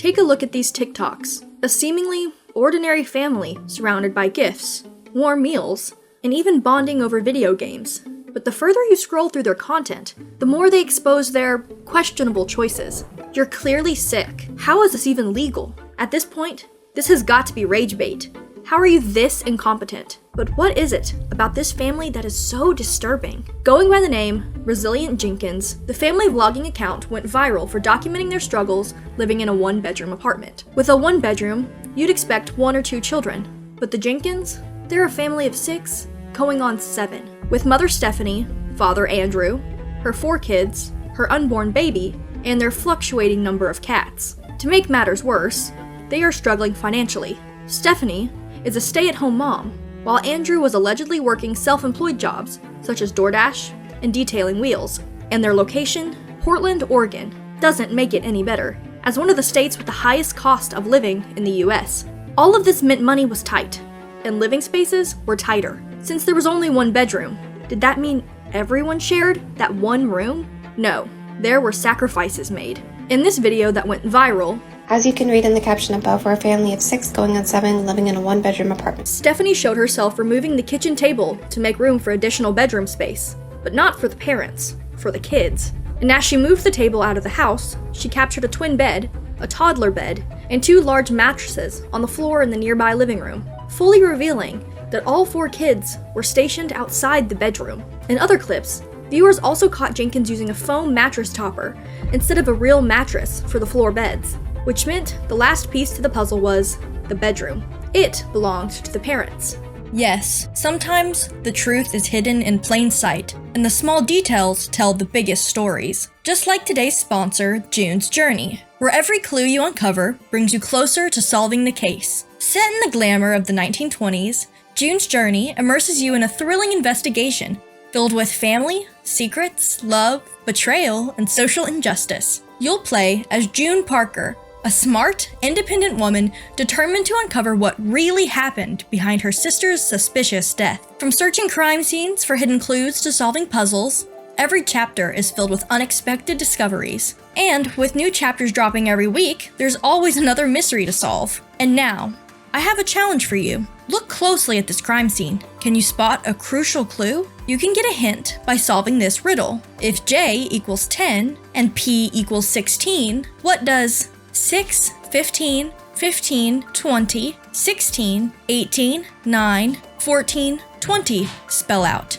Take a look at these TikToks. A seemingly ordinary family surrounded by gifts, warm meals, and even bonding over video games. But the further you scroll through their content, the more they expose their questionable choices. You're clearly sick. How is this even legal? At this point, this has got to be rage bait. How are you this incompetent? But what is it about this family that is so disturbing? Going by the name Resilient Jenkins, the family vlogging account went viral for documenting their struggles living in a one-bedroom apartment. With a one-bedroom, you'd expect 1 or 2 children. But the Jenkins, they're a family of 6, going on 7. With mother Stephanie, father Andrew, her 4 kids, her unborn baby, and their fluctuating number of cats. To make matters worse, they are struggling financially. Stephanie is a stay-at-home mom, while Andrew was allegedly working self-employed jobs, such as DoorDash and detailing wheels. And their location, Portland, Oregon, doesn't make it any better, as one of the states with the highest cost of living in the US. All of this meant money was tight, and living spaces were tighter. Since there was only 1 bedroom, did that mean everyone shared that 1 room? No, there were sacrifices made. In this video that went viral, as you can read in the caption above, we're a family of 6 going on 7 living in a 1-bedroom apartment. Stephanie showed herself removing the kitchen table to make room for additional bedroom space, but not for the parents, for the kids. And as she moved the table out of the house, she captured a twin bed, a toddler bed, and 2 large mattresses on the floor in the nearby living room, fully revealing that all 4 kids were stationed outside the bedroom. In other clips, viewers also caught Jenkins using a foam mattress topper instead of a real mattress for the floor beds, which meant the last piece to the puzzle was the bedroom. It belonged to the parents. Yes, sometimes the truth is hidden in plain sight, and the small details tell the biggest stories. Just like today's sponsor, June's Journey, where every clue you uncover brings you closer to solving the case. Set in the glamour of the 1920s, June's Journey immerses you in a thrilling investigation filled with family, secrets, love, betrayal, and social injustice. You'll play as June Parker, a smart, independent woman determined to uncover what really happened behind her sister's suspicious death. From searching crime scenes for hidden clues to solving puzzles, every chapter is filled with unexpected discoveries. And with new chapters dropping every week, there's always another mystery to solve. And now, I have a challenge for you. Look closely at this crime scene. Can you spot a crucial clue? You can get a hint by solving this riddle. If J equals 10 and P equals 16, what does 6, 15, 15, 20, 16, 18, 9, 14, 20 spell out?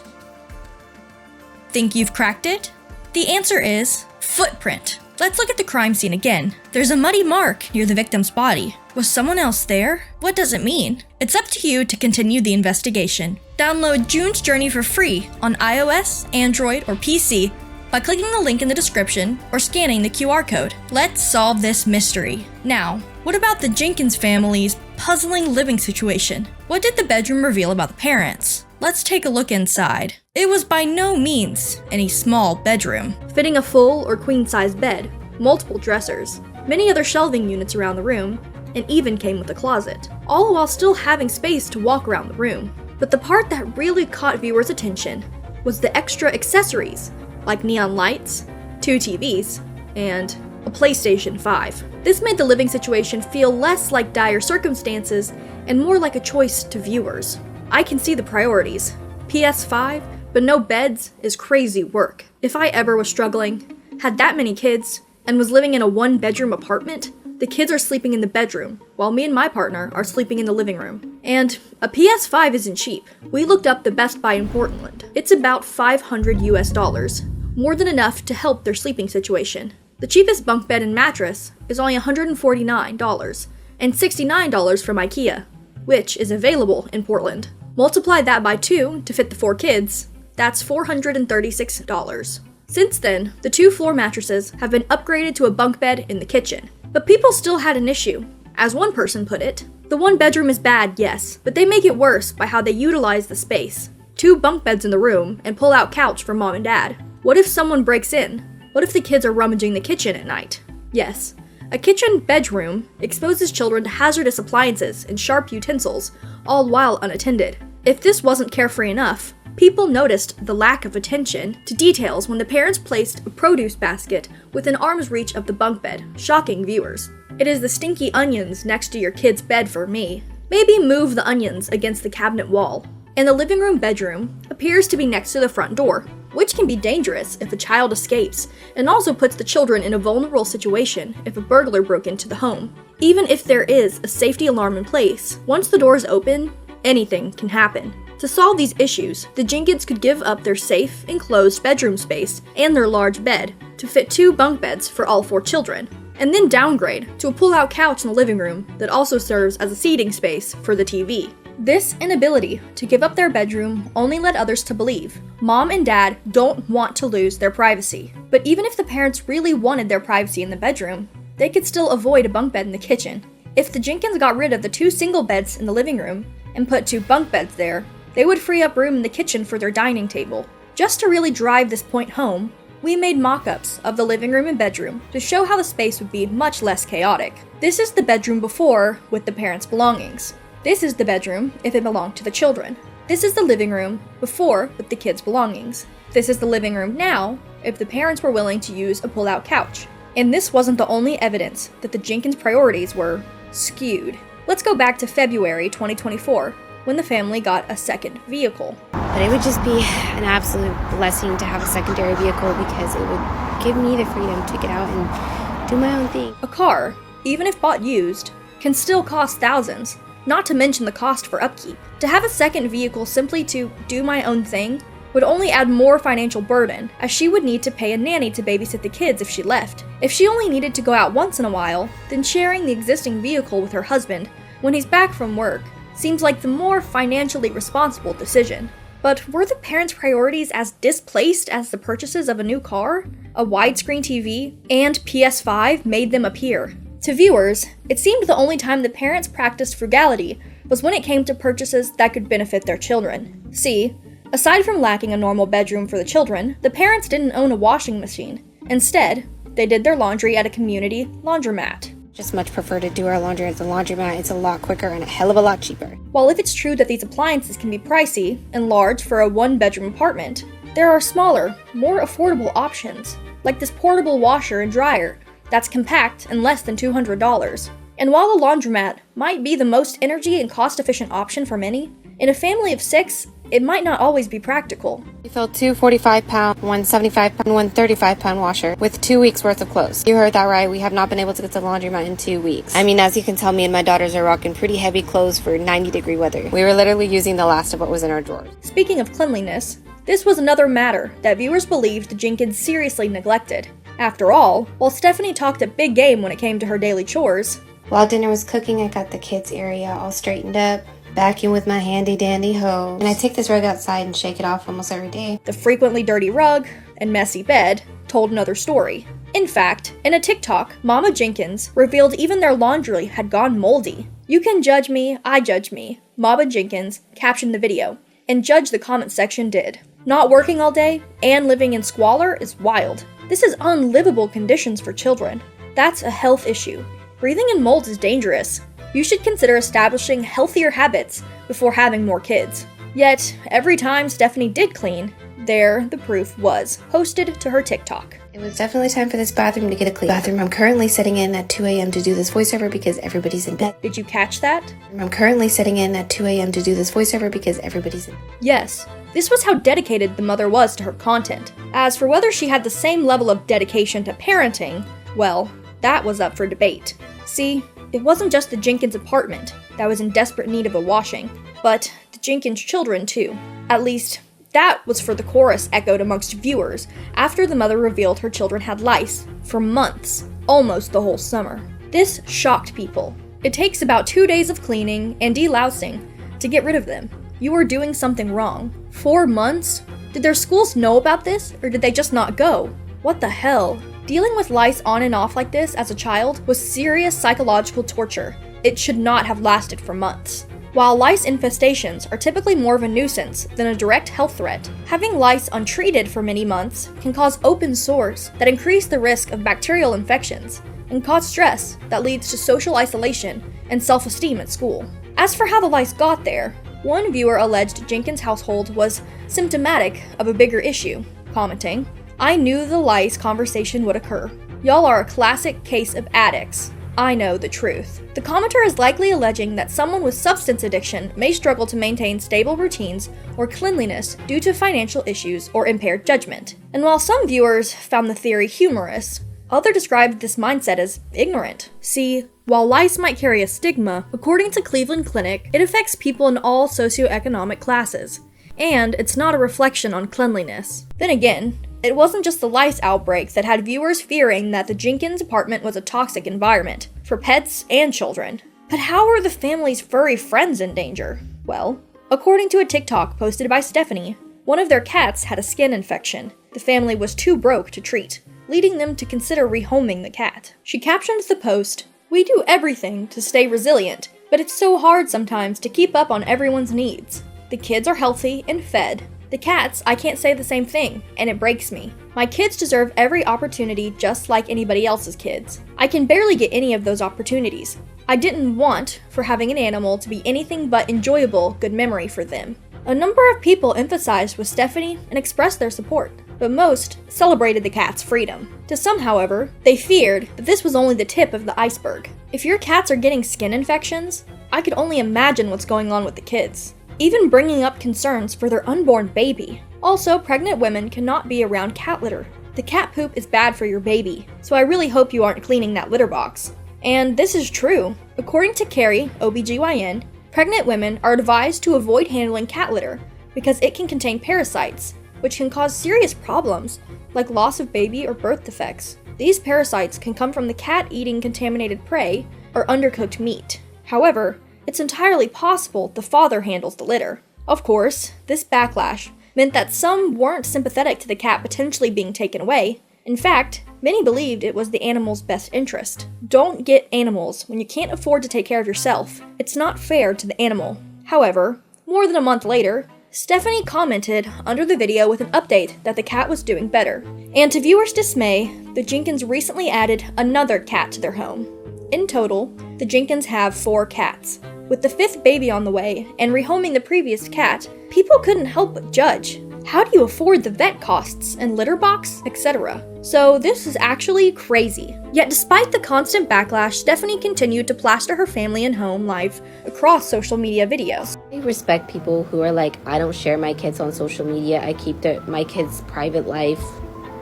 Think you've cracked it? The answer is footprint. Let's look at the crime scene again. There's a muddy mark near the victim's body. Was someone else there? What does it mean? It's up to you to continue the investigation. Download June's Journey for free on iOS, Android, or PC by clicking the link in the description or scanning the QR code. Let's solve this mystery. Now, what about the Jenkins family's puzzling living situation? What did the bedroom reveal about the parents? Let's take a look inside. It was by no means any small bedroom, fitting a full or queen-size bed, multiple dressers, many other shelving units around the room, and even came with a closet, all while still having space to walk around the room. But the part that really caught viewers' attention was the extra accessories, like neon lights, 2 TVs, and a PlayStation 5. This made the living situation feel less like dire circumstances and more like a choice to viewers. I can see the priorities. PS5, but no beds is crazy work. If I ever was struggling, had that many kids, and was living in a 1-bedroom apartment, the kids are sleeping in the bedroom, while me and my partner are sleeping in the living room. And a PS5 isn't cheap. We looked up the Best Buy in Portland. It's about $500 US, more than enough to help their sleeping situation. The cheapest bunk bed and mattress is only $149, and $69 from IKEA, which is available in Portland. Multiply that by 2 to fit the 4 kids, that's $436. Since then, the 2 floor mattresses have been upgraded to a bunk bed in the kitchen. But people still had an issue. As one person put it, the 1 bedroom is bad, yes, but they make it worse by how they utilize the space. 2 bunk beds in the room and pull-out couch for mom and dad. What if someone breaks in? What if the kids are rummaging the kitchen at night? Yes, a kitchen bedroom exposes children to hazardous appliances and sharp utensils, all while unattended. If this wasn't carefree enough, people noticed the lack of attention to details when the parents placed a produce basket within arm's reach of the bunk bed, shocking viewers. It is the stinky onions next to your kid's bed for me. Maybe move the onions against the cabinet wall. And the living room bedroom appears to be next to the front door, which can be dangerous if a child escapes, and also puts the children in a vulnerable situation if a burglar broke into the home. Even if there is a safety alarm in place, once the doors open, anything can happen. To solve these issues, the Jenkins could give up their safe, enclosed bedroom space and their large bed to fit 2 bunk beds for all 4 children, and then downgrade to a pull-out couch in the living room that also serves as a seating space for the TV. This inability to give up their bedroom only led others to believe Mom and Dad don't want to lose their privacy. But even if the parents really wanted their privacy in the bedroom, they could still avoid a bunk bed in the kitchen. If the Jenkins got rid of the 2 single beds in the living room and put 2 bunk beds there, they would free up room in the kitchen for their dining table. Just to really drive this point home, we made mock-ups of the living room and bedroom to show how the space would be much less chaotic. This is the bedroom before with the parents' belongings. This is the bedroom if it belonged to the children. This is the living room before with the kids' belongings. This is the living room now if the parents were willing to use a pull-out couch. And this wasn't the only evidence that the Jenkins' priorities were skewed. Let's go back to February 2024, when the family got a second vehicle. But it would just be an absolute blessing to have a secondary vehicle because it would give me the freedom to get out and do my own thing. A car, even if bought used, can still cost thousands, not to mention the cost for upkeep. To have a second vehicle simply to do my own thing would only add more financial burden, as she would need to pay a nanny to babysit the kids if she left. If she only needed to go out once in a while, then sharing the existing vehicle with her husband when he's back from work seems like the more financially responsible decision. But were the parents' priorities as displaced as the purchases of a new car, a widescreen TV, and PS5 made them appear? To viewers, it seemed the only time the parents practiced frugality was when it came to purchases that could benefit their children. See, aside from lacking a normal bedroom for the children, the parents didn't own a washing machine. Instead, they did their laundry at a community laundromat. Just much prefer to do our laundry at the laundromat. It's a lot quicker and a hell of a lot cheaper. While if it's true that these appliances can be pricey and large for a 1-bedroom apartment, there are smaller, more affordable options, like this portable washer and dryer that's compact and less than $200. And while a laundromat might be the most energy and cost-efficient option for many, in a family of 6, it might not always be practical. We filled 2 45-pound, 1 75-pound, 1 35-pound washer with 2 weeks worth of clothes. You heard that right, we have not been able to get to the laundromat in 2 weeks. I mean, as you can tell, me and my daughters are rocking pretty heavy clothes for 90-degree weather. We were literally using the last of what was in our drawers. Speaking of cleanliness, this was another matter that viewers believed the Jenkins seriously neglected. After all, while Stephanie talked a big game when it came to her daily chores, while dinner was cooking, I got the kids' area all straightened up, vacuum with my handy-dandy hose, and I take this rug outside and shake it off almost every day. The frequently dirty rug and messy bed told another story. In fact, in a TikTok, Mama Jenkins revealed even their laundry had gone moldy. "You can judge me, I judge me," Mama Jenkins captioned the video, and judge the comment section did. Not working all day and living in squalor is wild. This is unlivable conditions for children. That's a health issue. Breathing in mold is dangerous. You should consider establishing healthier habits before having more kids. Yet, every time Stephanie did clean, there the proof was, posted to her TikTok. It was definitely time for this bathroom to get a clean bathroom. I'm currently sitting in at 2 a.m. to do this voiceover because everybody's in bed. Did you catch that? I'm currently sitting in at 2 a.m. to do this voiceover because everybody's in bed. Yes, this was how dedicated the mother was to her content. As for whether she had the same level of dedication to parenting, well, that was up for debate. See, it wasn't just the Jenkins apartment that was in desperate need of a washing, but the Jenkins children too. At least, that was for the chorus echoed amongst viewers after the mother revealed her children had lice for months, almost the whole summer. This shocked people. It takes about 2 days of cleaning and delousing to get rid of them. You are doing something wrong. 4 months? Did their schools know about this, or did they just not go? What the hell? Dealing with lice on and off like this as a child was serious psychological torture. It should not have lasted for months. While lice infestations are typically more of a nuisance than a direct health threat, having lice untreated for many months can cause open sores that increase the risk of bacterial infections and cause stress that leads to social isolation and self-esteem at school. As for how the lice got there, one viewer alleged Jenkins' household was symptomatic of a bigger issue, commenting, "I knew the lice conversation would occur. Y'all are a classic case of addicts. I know the truth. The commenter is likely alleging that someone with substance addiction may struggle to maintain stable routines or cleanliness due to financial issues or impaired judgment. And while some viewers found the theory humorous, others described this mindset as ignorant. See, while lice might carry a stigma, according to Cleveland Clinic, it affects people in all socioeconomic classes, and it's not a reflection on cleanliness. Then again, it wasn't just the lice outbreak that had viewers fearing that the Jenkins apartment was a toxic environment for pets and children. But how were the family's furry friends in danger? Well, according to a TikTok posted by Stephanie, one of their cats had a skin infection the family was too broke to treat, leading them to consider rehoming the cat. She captioned the post, "We do everything to stay resilient, but it's so hard sometimes to keep up on everyone's needs. The kids are healthy and fed. The cats, I can't say the same thing, and it breaks me. My kids deserve every opportunity just like anybody else's kids. I can barely get any of those opportunities. I didn't want for having an animal to be anything but enjoyable good memory for them." A number of people emphasized with Stephanie and expressed their support, but most celebrated the cat's freedom. To some, however, they feared that this was only the tip of the iceberg. If your cats are getting skin infections, I could only imagine what's going on with the kids, even bringing up concerns for their unborn baby. Also, pregnant women cannot be around cat litter. The cat poop is bad for your baby, so I really hope you aren't cleaning that litter box. And this is true. According to Carrie, OBGYN, pregnant women are advised to avoid handling cat litter because it can contain parasites, which can cause serious problems like loss of baby or birth defects. These parasites can come from the cat eating contaminated prey or undercooked meat. However, it's entirely possible the father handles the litter. Of course, this backlash meant that some weren't sympathetic to the cat potentially being taken away. In fact, many believed it was the animal's best interest. Don't get animals when you can't afford to take care of yourself. It's not fair to the animal. However, more than a month later, Stephanie commented under the video with an update that the cat was doing better. And to viewers' dismay, the Jenkins recently added another cat to their home. In total, the Jenkins have 4 cats. With the 5th baby on the way and rehoming the previous cat, people couldn't help but judge. How do you afford the vet costs and litter box, etc.? So this is actually crazy. Yet despite the constant backlash, Stephanie continued to plaster her family and home life across social media videos. I respect people who are like, I don't share my kids on social media. I keep my kids' private life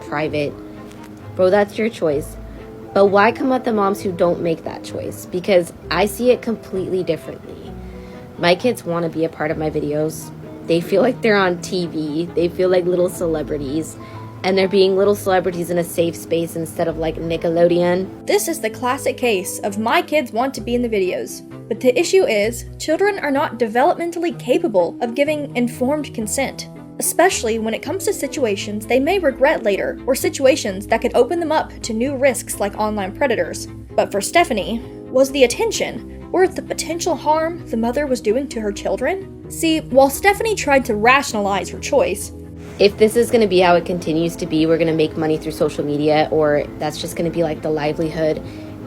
private. Bro, that's your choice. But why come at the moms who don't make that choice? Because I see it completely differently. My kids want to be a part of my videos. They feel like they're on TV. They feel like little celebrities. And they're being little celebrities in a safe space instead of like Nickelodeon. This is the classic case of my kids want to be in the videos. But the issue is, children are not developmentally capable of giving informed consent, especially when it comes to situations they may regret later or situations that could open them up to new risks like online predators. But for Stephanie, was the attention worth the potential harm the mother was doing to her children? See, while Stephanie tried to rationalize her choice, if this is going to be how it continues to be, we're going to make money through social media, or that's just going to be like the livelihood.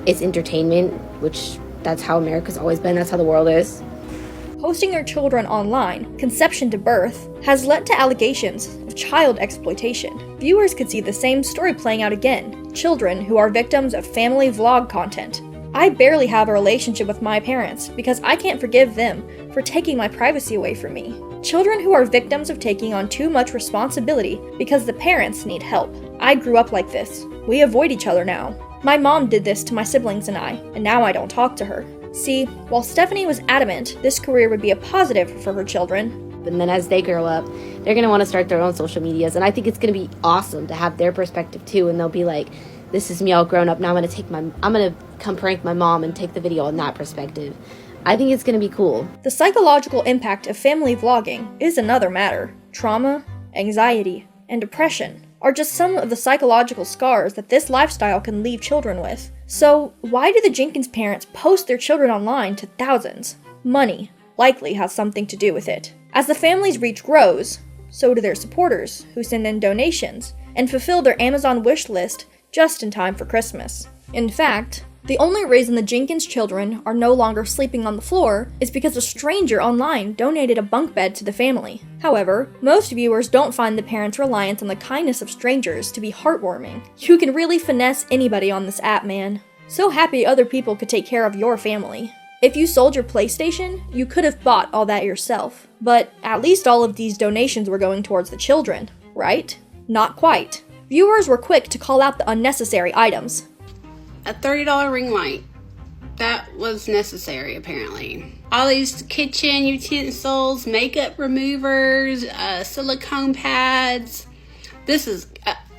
It's entertainment, which that's how America's always been. That's how the world is. Posting their children online, conception to birth, has led to allegations of child exploitation. Viewers could see the same story playing out again. Children who are victims of family vlog content. I barely have a relationship with my parents because I can't forgive them for taking my privacy away from me. Children who are victims of taking on too much responsibility because the parents need help. I grew up like this. We avoid each other now. My mom did this to my siblings and I, and now I don't talk to her. See, while Stephanie was adamant this career would be a positive for her children, and then as they grow up, they're going to want to start their own social medias, and I think it's going to be awesome to have their perspective too, and they'll be like, this is me all grown up, now I'm going to come prank my mom and take the video on that perspective. I think it's going to be cool. The psychological impact of family vlogging is another matter. Trauma, anxiety, and depression are just some of the psychological scars that this lifestyle can leave children with. So why do the Jenkins parents post their children online to thousands? Money likely has something to do with it. As the family's reach grows, so do their supporters, who send in donations and fulfill their Amazon wish list just in time for Christmas. In fact, the only reason the Jenkins children are no longer sleeping on the floor is because a stranger online donated a bunk bed to the family. However, most viewers don't find the parents' reliance on the kindness of strangers to be heartwarming. You can really finesse anybody on this app, man. So happy other people could take care of your family. If you sold your PlayStation, you could have bought all that yourself. But at least all of these donations were going towards the children, right? Not quite. Viewers were quick to call out the unnecessary items. A $30 ring light. That was necessary, apparently. All these kitchen utensils, makeup removers, silicone pads. This is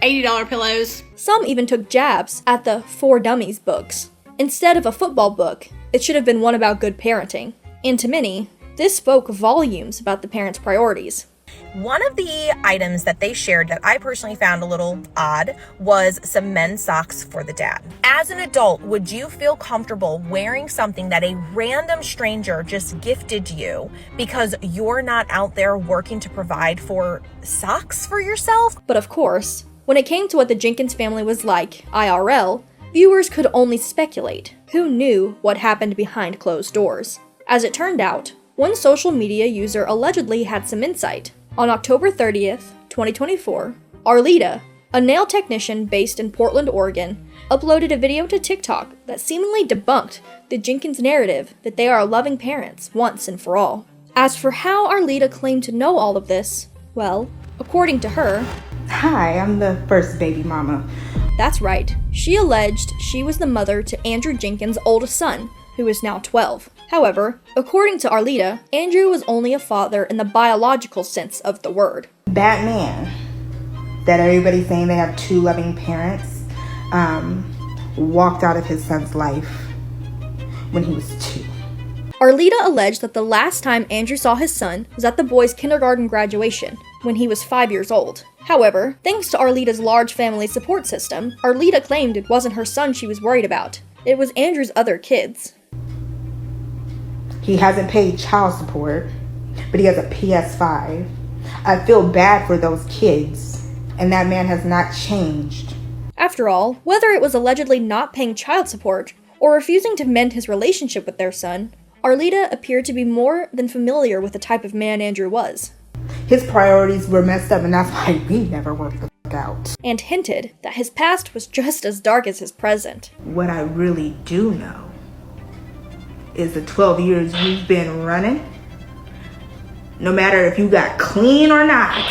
$80 pillows. Some even took jabs at the For Dummies books. Instead of a football book, it should have been one about good parenting. And to many, this spoke volumes about the parents' priorities. One of the items that they shared that I personally found a little odd was some men's socks for the dad. As an adult, would you feel comfortable wearing something that a random stranger just gifted you because you're not out there working to provide for socks for yourself? But of course, when it came to what the Jenkins family was like, IRL, viewers could only speculate. Who knew what happened behind closed doors? As it turned out, one social media user allegedly had some insight. On October 30th, 2024, Arlita, a nail technician based in Portland, Oregon, uploaded a video to TikTok that seemingly debunked the Jenkins narrative that they are loving parents once and for all. As for how Arlita claimed to know all of this, well, according to her, "Hi, I'm the first baby mama." That's right, she alleged she was the mother to Andrew Jenkins' oldest son, who is now 12. However, according to Arlita, Andrew was only a father in the biological sense of the word. That man that everybody's saying they have two loving parents walked out of his son's life when he was 2. Arlita alleged that the last time Andrew saw his son was at the boy's kindergarten graduation, when he was 5 years old. However, thanks to Arlita's large family support system, Arlita claimed it wasn't her son she was worried about. It was Andrew's other kids. He hasn't paid child support, but he has a PS5. I feel bad for those kids, and that man has not changed. After all, whether it was allegedly not paying child support or refusing to mend his relationship with their son, Arlita appeared to be more than familiar with the type of man Andrew was. His priorities were messed up, and that's why we never worked the fuck out. And hinted that his past was just as dark as his present. What I really do know is the 12 years you've been running, no matter if you got clean or not,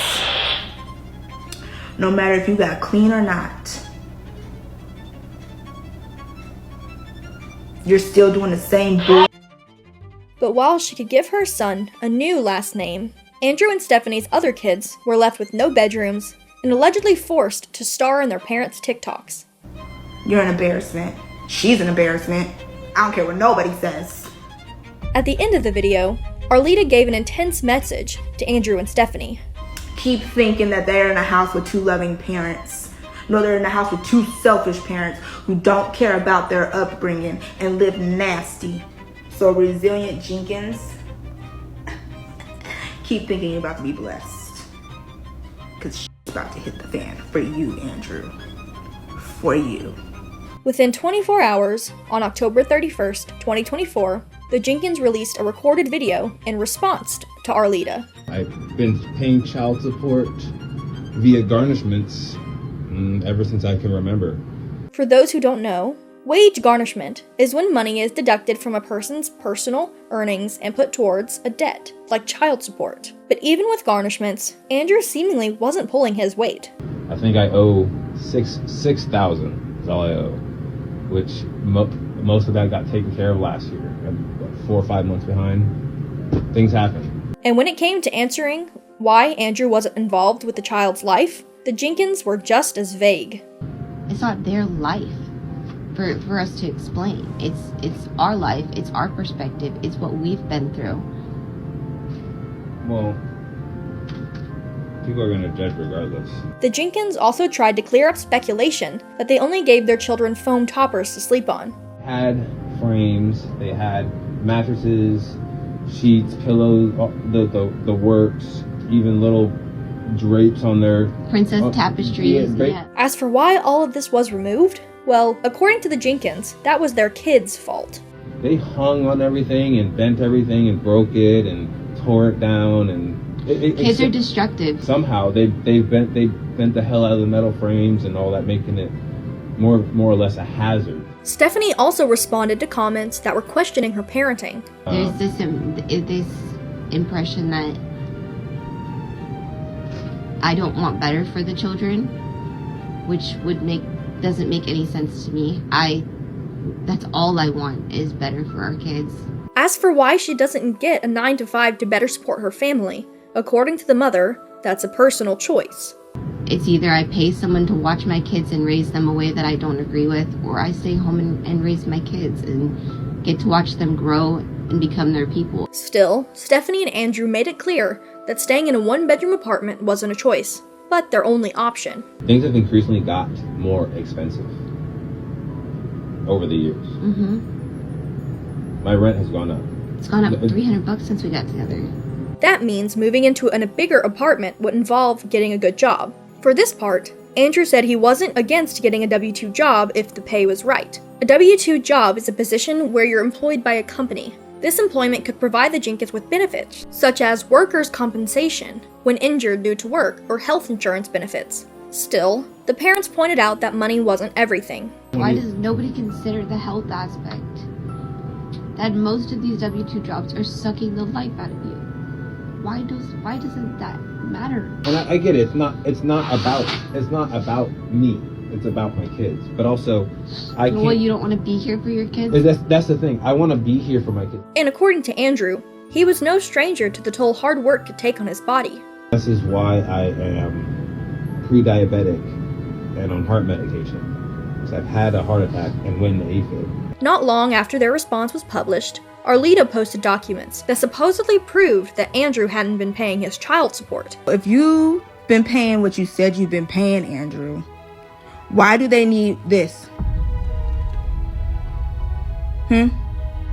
you're still doing the same bull. But while she could give her son a new last name, Andrew and Stephanie's other kids were left with no bedrooms and allegedly forced to star in their parents' TikToks. You're an embarrassment. She's an embarrassment. I don't care what nobody says. At the end of the video, Arlita gave an intense message to Andrew and Stephanie. Keep thinking that they're in a house with 2 loving parents. No, they're in a house with 2 selfish parents who don't care about their upbringing and live nasty. So resilient Jenkins, keep thinking you're about to be blessed. Because she's about to hit the fan for you, Andrew. For you. Within 24 hours, on October 31st, 2024, the Jenkins released a recorded video in response to Arlita. I've been paying child support via garnishments ever since I can remember. For those who don't know, wage garnishment is when money is deducted from a person's personal earnings and put towards a debt, like child support. But even with garnishments, Andrew seemingly wasn't pulling his weight. I think I owe $6,000 is all I owe, which most of that got taken care of last year. I'm 4 or 5 months behind. Things happen. And when it came to answering why Andrew wasn't involved with the child's life, the Jenkins were just as vague. It's not their life for us to explain. It's our life, it's our perspective, it's what we've been through. Well, people are going to judge regardless. The Jenkins also tried to clear up speculation that they only gave their children foam toppers to sleep on. Had frames, they had mattresses, sheets, pillows, the works, even little drapes on their Princess tapestries. Yeah. As for why all of this was removed, well, according to the Jenkins, that was their kids' fault. They hung on everything and bent everything and broke it and tore it down, and Kids are destructive. Somehow they bent the hell out of the metal frames and all that, making it more or less a hazard. Stephanie also responded to comments that were questioning her parenting. There's this impression that I don't want better for the children, which doesn't make any sense to me. That's all I want is better for our kids. As for why she doesn't get a 9-to-5 to better support her family, according to the mother, that's a personal choice. It's either I pay someone to watch my kids and raise them a way that I don't agree with, or I stay home and raise my kids and get to watch them grow and become their people. Still, Stephanie and Andrew made it clear that staying in a one-bedroom apartment wasn't a choice, but their only option. Things have increasingly got more expensive over the years. My rent has gone up. It's gone up $300 since we got together. That means moving into a bigger apartment would involve getting a good job. For this part, Andrew said he wasn't against getting a W-2 job if the pay was right. A W-2 job is a position where you're employed by a company. This employment could provide the Jenkins with benefits, such as workers' compensation when injured due to work, or health insurance benefits. Still, the parents pointed out that money wasn't everything. Why does nobody consider the health aspect? That most of these W-2 jobs are sucking the life out of you. Why doesn't that matter? And I get it. It's not about me. It's about my kids. But also, I can't. Well, you don't want to be here for your kids? That's the thing. I want to be here for my kids. And according to Andrew, he was no stranger to the toll hard work could take on his body. This is why I am pre-diabetic and on heart medication. Because I've had a heart attack and went into AFib. Not long after their response was published, Arlita posted documents that supposedly proved that Andrew hadn't been paying his child support. If you've been paying what you said you've been paying, Andrew, why do they need this? And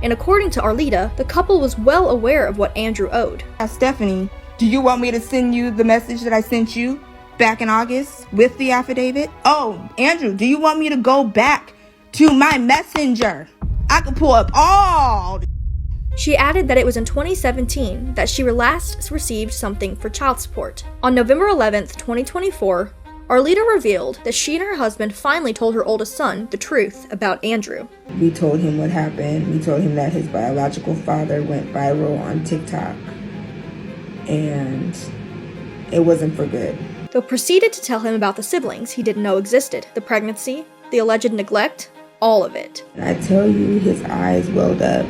according to Arlita, the couple was well aware of what Andrew owed. Stephanie, do you want me to send you the message that I sent you back in August with the affidavit? Oh, Andrew, do you want me to go back to my messenger? I can pull up all. She added that it was in 2017 that she last received something for child support. On November 11th, 2024, Arlita revealed that she and her husband finally told her oldest son the truth about Andrew. We told him what happened. We told him that his biological father went viral on TikTok. And it wasn't for good. Though proceeded to tell him about the siblings he didn't know existed, the pregnancy, the alleged neglect, all of it. And I tell you, his eyes welled up.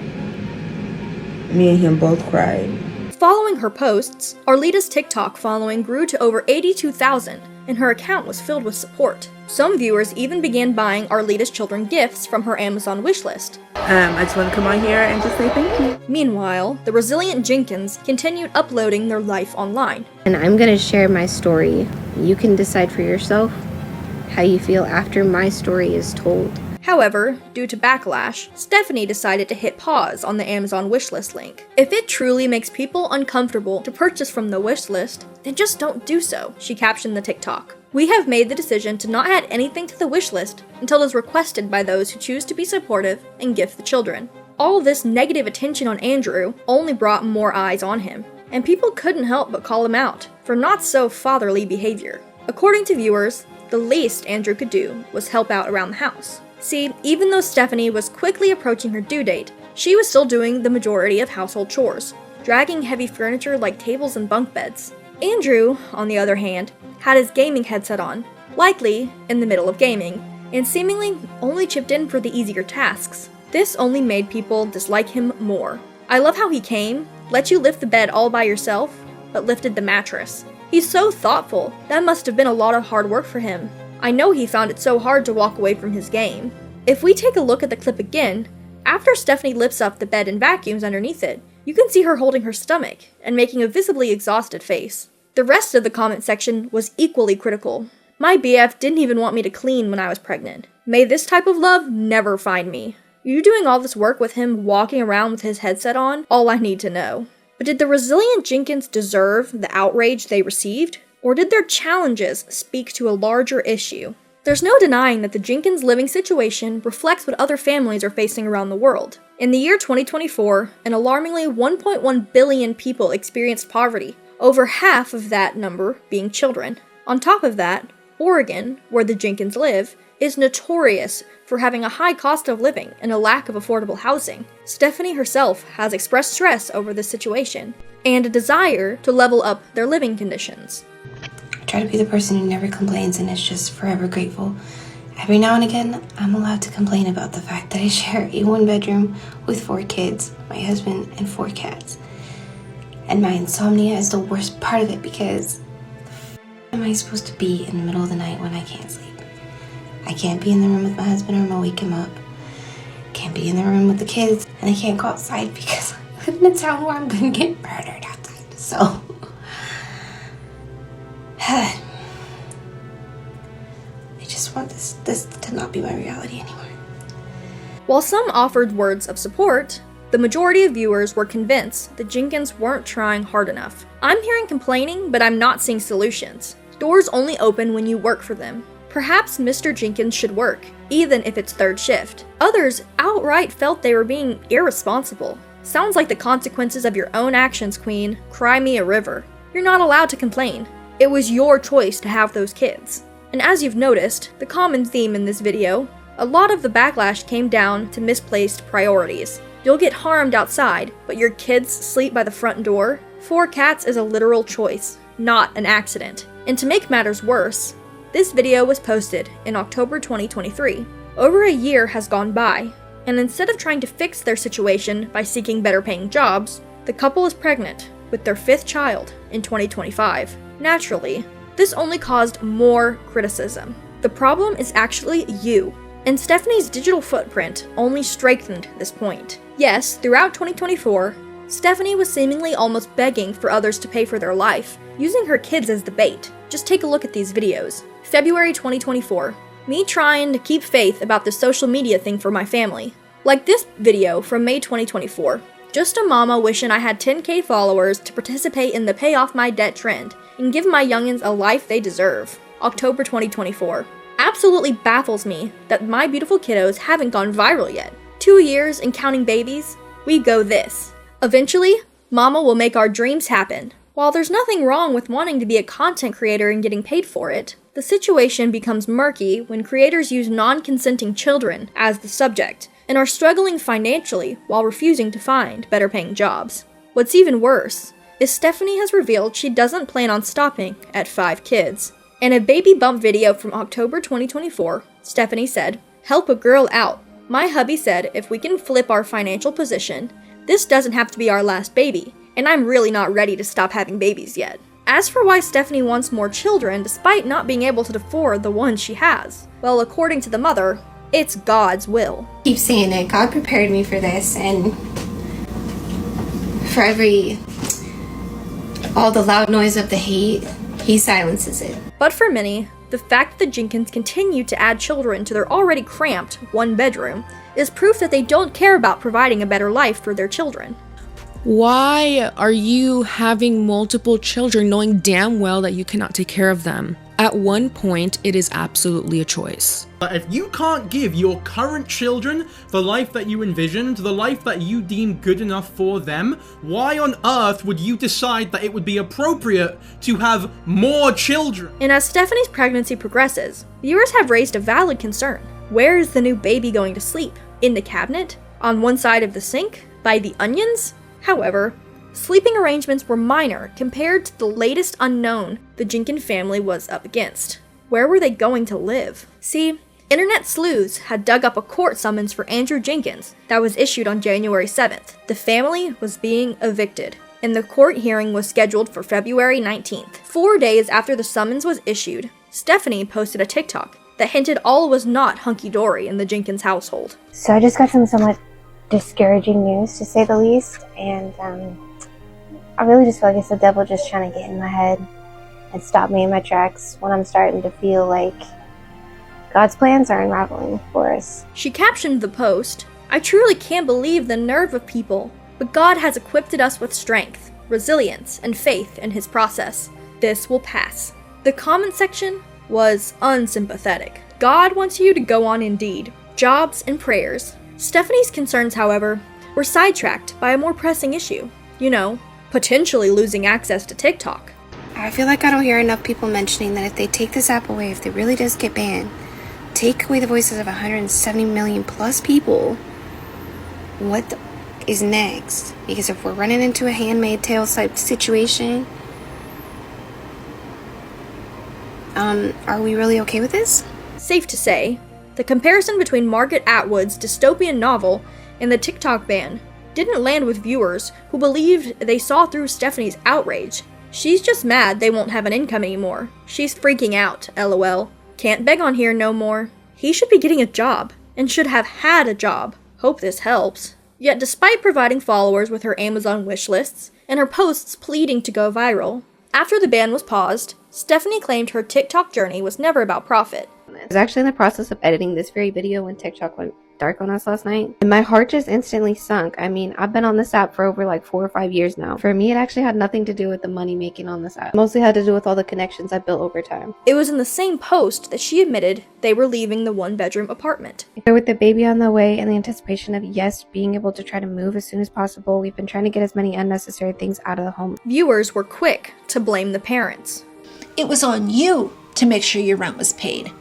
Me and him both cried. Following her posts, Arlita's TikTok following grew to over 82,000, and her account was filled with support. Some viewers even began buying Arlita's children gifts from her Amazon wishlist. I just want to come on here and just say thank you. Meanwhile, the resilient Jenkins continued uploading their life online. And I'm going to share my story. You can decide for yourself how you feel after my story is told. However, due to backlash, Stephanie decided to hit pause on the Amazon wishlist link. If it truly makes people uncomfortable to purchase from the wishlist, then just don't do so, she captioned the TikTok. We have made the decision to not add anything to the wishlist until it is requested by those who choose to be supportive and gift the children. All this negative attention on Andrew only brought more eyes on him, and people couldn't help but call him out for not so fatherly behavior. According to viewers, the least Andrew could do was help out around the house. See, even though Stephanie was quickly approaching her due date, she was still doing the majority of household chores, dragging heavy furniture like tables and bunk beds. Andrew, on the other hand, had his gaming headset on, likely in the middle of gaming, and seemingly only chipped in for the easier tasks. This only made people dislike him more. I love how he came, let you lift the bed all by yourself, but lifted the mattress. He's so thoughtful. That must have been a lot of hard work for him. I know he found it so hard to walk away from his game. If we take a look at the clip again, after Stephanie lifts up the bed and vacuums underneath it, you can see her holding her stomach and making a visibly exhausted face. The rest of the comment section was equally critical. My BF didn't even want me to clean when I was pregnant. May this type of love never find me. You doing all this work with him walking around with his headset on? All I need to know. But did the resilient Jenkins deserve the outrage they received? Or did their challenges speak to a larger issue? There's no denying that the Jenkins living situation reflects what other families are facing around the world. In the year 2024, an alarmingly 1.1 billion people experienced poverty, over half of that number being children. On top of that, Oregon, where the Jenkins live, is notorious for having a high cost of living and a lack of affordable housing. Stephanie herself has expressed stress over this situation and a desire to level up their living conditions. I try to be the person who never complains and is just forever grateful. Every now and again, I'm allowed to complain about the fact that I share a 1-bedroom with 4 kids, my husband, and 4 cats. And my insomnia is the worst part of it because am I supposed to be in the middle of the night when I can't sleep? I can't be in the room with my husband or I'm gonna wake him up. Can't be in the room with the kids, and I can't go outside because I live in a town where I'm gonna get murdered outside. So, I just want this to not be my reality anymore. While some offered words of support, the majority of viewers were convinced that Jenkins weren't trying hard enough. I'm hearing complaining, but I'm not seeing solutions. Doors only open when you work for them. Perhaps Mr. Jenkins should work, even if it's 3rd shift. Others outright felt they were being irresponsible. Sounds like the consequences of your own actions, Queen. Cry me a river. You're not allowed to complain. It was your choice to have those kids. And as you've noticed, the common theme in this video, a lot of the backlash came down to misplaced priorities. You'll get harmed outside, but your kids sleep by the front door? 4 cats is a literal choice, not an accident. And to make matters worse, this video was posted in October 2023. Over a year has gone by, and instead of trying to fix their situation by seeking better paying jobs, the couple is pregnant with their 5th child in 2025. Naturally, this only caused more criticism. The problem is actually you, and Stephanie's digital footprint only strengthened this point. Yes, throughout 2024, Stephanie was seemingly almost begging for others to pay for their life, using her kids as the bait. Just take a look at these videos. February 2024, me trying to keep faith about this social media thing for my family. Like this video from May 2024. Just a mama wishing I had 10K followers to participate in the pay off my debt trend and give my youngins a life they deserve. October 2024. Absolutely baffles me that my beautiful kiddos haven't gone viral yet. 2 years and counting babies, we go this. Eventually, mama will make our dreams happen. While there's nothing wrong with wanting to be a content creator and getting paid for it, the situation becomes murky when creators use non-consenting children as the subject and are struggling financially while refusing to find better paying jobs. What's even worse is Stephanie has revealed she doesn't plan on stopping at 5 kids. In a baby bump video from October 2024, Stephanie said, "Help a girl out. My hubby said if we can flip our financial position, this doesn't have to be our last baby, and I'm really not ready to stop having babies yet." As for why Stephanie wants more children despite not being able to afford the ones she has, well, according to the mother, it's God's will. Keep saying it. God prepared me for this, and for all the loud noise of the hate, He silences it. But for many, the fact that the Jenkins continue to add children to their already cramped 1-bedroom is proof that they don't care about providing a better life for their children. Why are you having multiple children knowing damn well that you cannot take care of them? At one point, it is absolutely a choice. But if you can't give your current children the life that you envisioned, the life that you deem good enough for them, why on earth would you decide that it would be appropriate to have more children? And as Stephanie's pregnancy progresses, viewers have raised a valid concern. Where is the new baby going to sleep? In the cabinet? On one side of the sink? By the onions? However, sleeping arrangements were minor compared to the latest unknown the Jenkins family was up against. Where were they going to live? See, internet sleuths had dug up a court summons for Andrew Jenkins that was issued on January 7th. The family was being evicted, and the court hearing was scheduled for February 19th. 4 days after the summons was issued, Stephanie posted a TikTok that hinted all was not hunky-dory in the Jenkins household. So I just got some somewhat discouraging news, to say the least, and I really just feel like it's the devil just trying to get in my head and stop me in my tracks when I'm starting to feel like God's plans are unraveling for us. She captioned the post, "I truly can't believe the nerve of people, but God has equipped us with strength, resilience, and faith in His process. This will pass." The comment section was unsympathetic. God wants you to go on indeed. Jobs and prayers. Stephanie's concerns, however, were sidetracked by a more pressing issue. Potentially losing access to TikTok. I feel like I don't hear enough people mentioning that if they take this app away, if it really does get banned, take away the voices of 170 million plus people, what the is next? Because if we're running into a Handmaid's Tale type situation, are we really okay with this? Safe to say, the comparison between Margaret Atwood's dystopian novel and the TikTok ban didn't land with viewers who believed they saw through Stephanie's outrage. She's just mad they won't have an income anymore. She's freaking out, lol. Can't beg on here no more. He should be getting a job, and should have had a job. Hope this helps. Yet despite providing followers with her Amazon wish lists, and her posts pleading to go viral, after the ban was paused, Stephanie claimed her TikTok journey was never about profit. I was actually in the process of editing this very video when TikTok went dark on us last night, and my heart just instantly sunk. I mean, I've been on this app for over like 4 or 5 years now. For me, it actually had nothing to do with the money making on this app. It mostly had to do with all the connections I built over time. It was in the same post that she admitted they were leaving the one-bedroom apartment. With the baby on the way and the anticipation of, yes, being able to try to move as soon as possible, we've been trying to get as many unnecessary things out of the home. Viewers were quick to blame the parents. It was on you to make sure your rent was paid.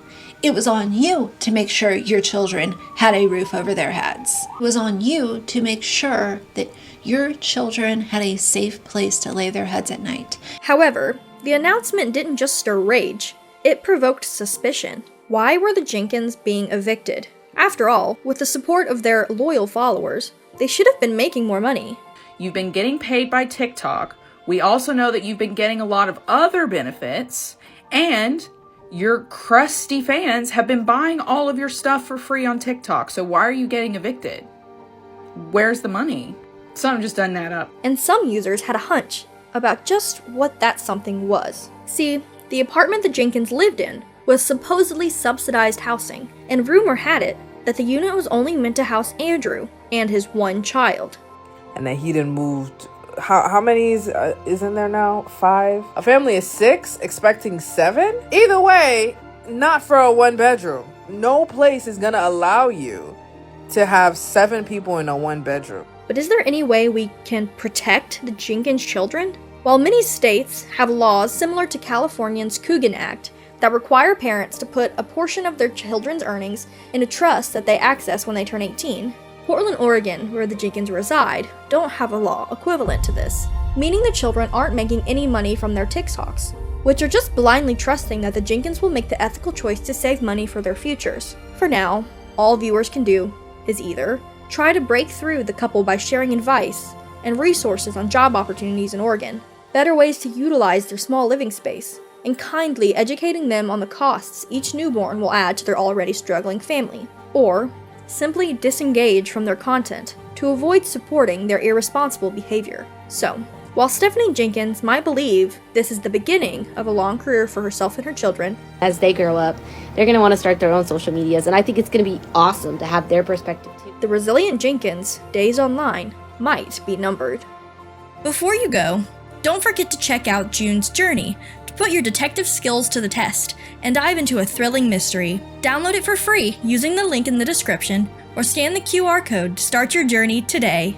It was on you to make sure your children had a roof over their heads. It was on you to make sure that your children had a safe place to lay their heads at night. However, the announcement didn't just stir rage, it provoked suspicion. Why were the Jenkins being evicted? After all, with the support of their loyal followers, they should have been making more money. You've been getting paid by TikTok. We also know that you've been getting a lot of other benefits, and your crusty fans have been buying all of your stuff for free on TikTok. So why are you getting evicted? Where's the money? Something just doesn't add up. And some users had a hunch about just what that something was. See, the apartment the Jenkins lived in was supposedly subsidized housing, and rumor had it that the unit was only meant to house Andrew and his one child. And that he done moved. How many is in there now? 5? A family of 6, expecting 7? Either way, not for a 1-bedroom. No place is gonna allow you to have 7 people in a 1-bedroom. But is there any way we can protect the Jenkins children? While many states have laws similar to California's Coogan Act that require parents to put a portion of their children's earnings in a trust that they access when they turn 18, Portland, Oregon, where the Jenkins reside, don't have a law equivalent to this, meaning the children aren't making any money from their TikToks, which are just blindly trusting that the Jenkins will make the ethical choice to save money for their futures. For now, all viewers can do is either try to break through the couple by sharing advice and resources on job opportunities in Oregon, better ways to utilize their small living space, and kindly educating them on the costs each newborn will add to their already struggling family, or simply disengage from their content to avoid supporting their irresponsible behavior. So, while Stephanie Jenkins might believe this is the beginning of a long career for herself and her children, As they grow up, they're going to want to start their own social medias, and I think it's going to be awesome to have their perspective too. the resilient Jenkins' days online might be numbered. Before you go, don't forget to check out June's journey to put your detective skills to the test and dive into a thrilling mystery. Download it for free using the link in the description or scan the QR code to start your journey today.